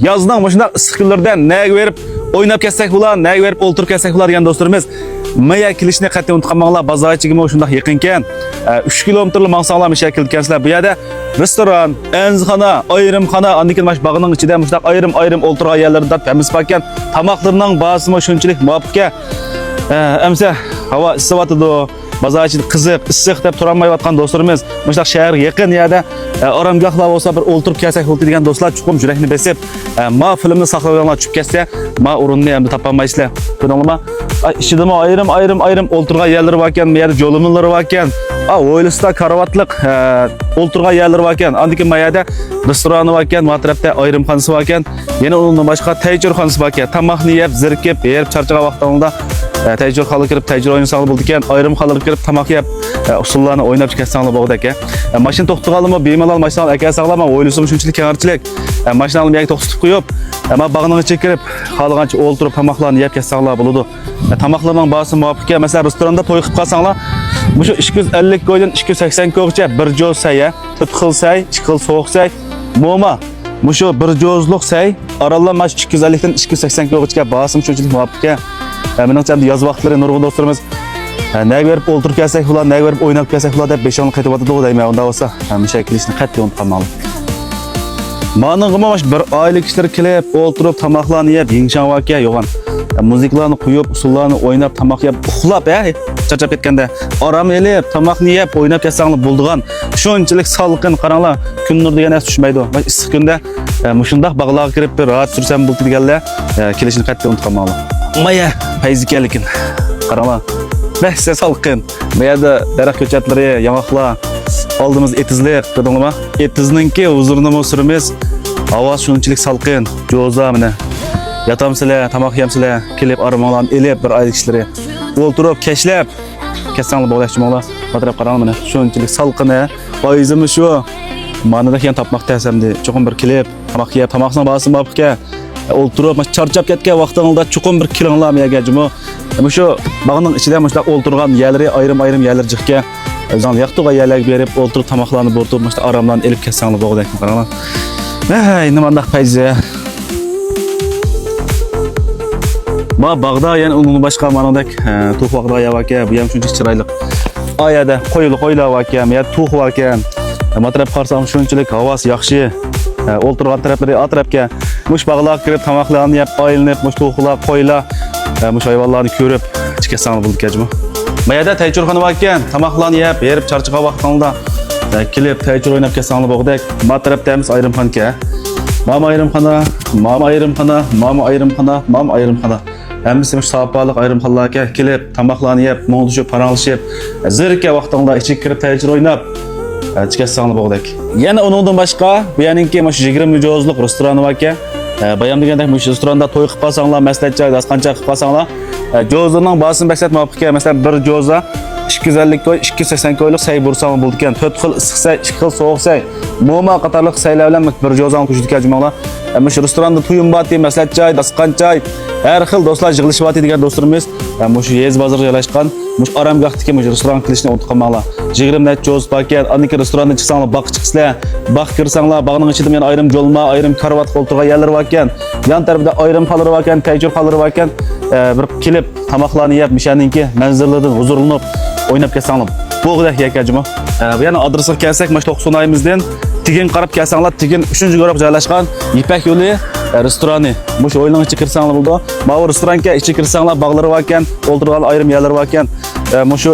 Yazdan başında ıssiq kunlardan nega berib o'ynab ketsak bo'lar, nega berib o'ltirib ketsak bo'lar degan do'stlarimiz. Maya kelishni qat'iy unutmanglar, bozorchiga shunday yaqinkan. 3 kilometrlik mangsanglar shakil kelsizlar. Bu yerda restoran, enzixona, ayrimxona, andikin mash bag'ning ichida mushtaq ayrim o'ltirgan yerlarda tamiz pakkan. Tamoqlarning bahsimi shunchalik muvofiqga. Amsa havo issiqotidi. Bozorchi qiziq, issiq deb turolmayotgan do'stlarimiz, mushtaq shahar yaqin yerda oromgohlar bo'lsa bir o'ltirib kelsak bo'ldi degan do'stlar chuqur yurakni besib, ma filmni saqlaganlar tushib ketsa, ma o'rinni ham topolmaysizlar. Ko'rdingizmi? Ishidimi ayrim o'ltirgan yerlar bor ekan, bu yerda jo'limlar bor ekan. O'ylisda karavotliq o'ltirgan yerlar bor ekan. Andikin mayada restorani bor ekan, matrafda ayrimxonasi bor ekan. Yana undan boshqa tayyorxonasi bor ekan. Tamoqni yeb, zirkib, berib charchagan vaqtida tayyor xalq kirib tayyor o'ynasangiz bo'ldi ekan. Ayrim xalq kirib tamoq yeb, usullarni o'ynab chiqarsangiz bo'ldi ekan. Mashina to'xtaganmi, bemalol mashinani aka saqlama, o'ylisam shunchalik keng'archilik. Mashinani yo'q to'xtatib qo'yib, ama bag'ning ichiga kirib, xalqancha o'ltirib tamoqlarni yeb ketsangiz bo'ladi. Tamoqlarning bahsi muvofiqga, masalan, restoranda to'y qilib qolsanglar, bu 250 ko'ydan 280 ko'gacha bir joz say, 4 xil say, 2 xil so'q say, mo'ma. Mushu bir jozliq say, aralanmash 250 dan 280 ko'gacha bahsim shunchalik muvofiqga. Menimcha yoz vaqtlari nurg'un do'stlarimiz nega berib o'ltirib kelsak ular, nega berib o'ynab kelsak ular deb 5 yil qaytib o'tadi deyman. Unda bo'lsa, hamisha kelishni qat'iy unutmanglar. Maning'imish bir oylik ishlar kelib, o'ltirib tamoqlarni yeb, yingshan voqea yo'g'on. Muziklarni qo'yib, usullarni o'ynab, tamoq yeb, uxlab, charchab ketganda, orom elib, tamoqni yeb, o'ynab ketsanglar bo'ldigan. Shunchalik salqin qaranglar, kun nur degan narsa tushmaydi. Issiq kunda mushundaq bog'larga kirib, bir rahat sursam bo'ldi deganlar, kelishni qat'iy unutmanglar. Maya fayzikalikin qaranglar. Bahsa salqin. Bu yerda daraxt ko'chatlari, yong'oqlar, oldimiz etizlik, ko'rdingizmi? Etizninki huzurni mo'sirimiz. Havo shunchalik salqin, jo'za mana. Yatamsizlar, tamoq yemsizlar, kelib armonlarni elib bir oylik ishlari. O'ltirib, keshlab, ketsanglar bo'laychimonlar. Qadirab qaranglar mana. Shunchalik salqin, oyizimi shu. Manada ham topmoq tasamdi. Cho'qim bir kelib, tamoq yeb, tamoqning bahsi muvofiqga o'ltirib, charchab ketgan vaqtingizda chuqur bir kilinglar megajimi. Shu bag'ning ichida mushta o'ltirgan yerlari ayrim yerlar jiqga o'zing yoqtiga yerlarga berib o'ltirib tamoqlarni bo'rtib mushta oromlarni elib ketsanglar bo'g'dak qaranglar. Nimandaq fayzi. Ma bag'da yana undan boshqa manadek to'q vaqtda yavaka, bu ham shunchalik chiroyli. Oyada qo'ylar bor ekan, ya to'q bor ekan. Matraf qarsam shunchalik havos yaxshi. O'ltirgan taraflari atrofga mush bag'lar kirib tamoqlarni yeb, oilinib, mush to'qlar, qo'ylar, mush hayvonlarni ko'rib chiqasangiz bo'ldi kajmi. Mayada tayyorxona bor ekan, tamoqlarni yeb, berib charchagan vaqtida kelib tayyor o'ynab ketsangiz bo'ldik. Matrafdamiz ayrimxonga. Mama ayrimxona. Hammasi mush sopaliq ayrimxonlarga kelib, tamoqlarni yeb, mo'ng'ishib, paranglashib, zirka vaqtida ichiga kirib tayyor o'ynab chiqasangiz bo'ldik. Yana undan boshqa, bu yaningki mush 20 jozliq restoran bor ekan. Bayam degandek mush restoranda to'y qilib qolsanglar, maslahatcha, dasqancha qilib qolsanglar, jo'zaning bahsini baksat muvofiqga, masalan, bir jo'za 250 koy, 280 koylik say bo'rsang bo'ldi ekan. 4 xil issiq say, 2 xil sovuq say, mo'ma qatorliq saylar bilan bir jo'zani qo'shdik jumonglar. Mush restoranda to'yim bor, maslahatcha, dasqancha, har xil do'stlar yig'ilishyapti degan do'stlarimiz, mush yez bozorga joylashgan, mush oromgohdagi mush restoran qilishni unutmanglar. 20 net jo'z paket, aniki restoranda chiqsanglar, baq chiqsizlar, baq kirsanglar, bag'ning ichida men ayrim jo'lma, ayrim karavot o'ltirgan yerlar bor ekan. Yan tarafda ayrim xalqlar bor ekan, tayyor xalqlar bor ekan. Bir kelib tamoqlarni yeb, mishaninki manzillardan huzurlanib o'ynab ketsanglar. Bo'g'dak yakajimi. Bu yana adresga kelsak, mana 90 oyimizdan Tigin qarab kelsanglar, Tigin 3-guruh joylashgan Ipak yo'li restorani. Mush o'yinning ichiga kirsanglar bo'ldi. Mana bu restoranga ichiga kirsanglar, bog'lari bor ekan, o'ltirgan ayrim yerlar bor ekan. Mushu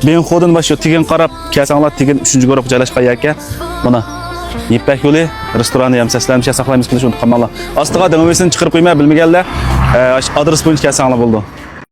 ben xo'din va shu Tigin qarab kelsanglar, Tigin 3-guruh joylashgan ekan. Mana Ipak yo'li restorani ham seslanib saqlaymiz qilish unutmanglar. Ostiga dengmesini chiqarib qo'ymay bilmaganlar adres bo'yicha kelsanglar bo'ldi.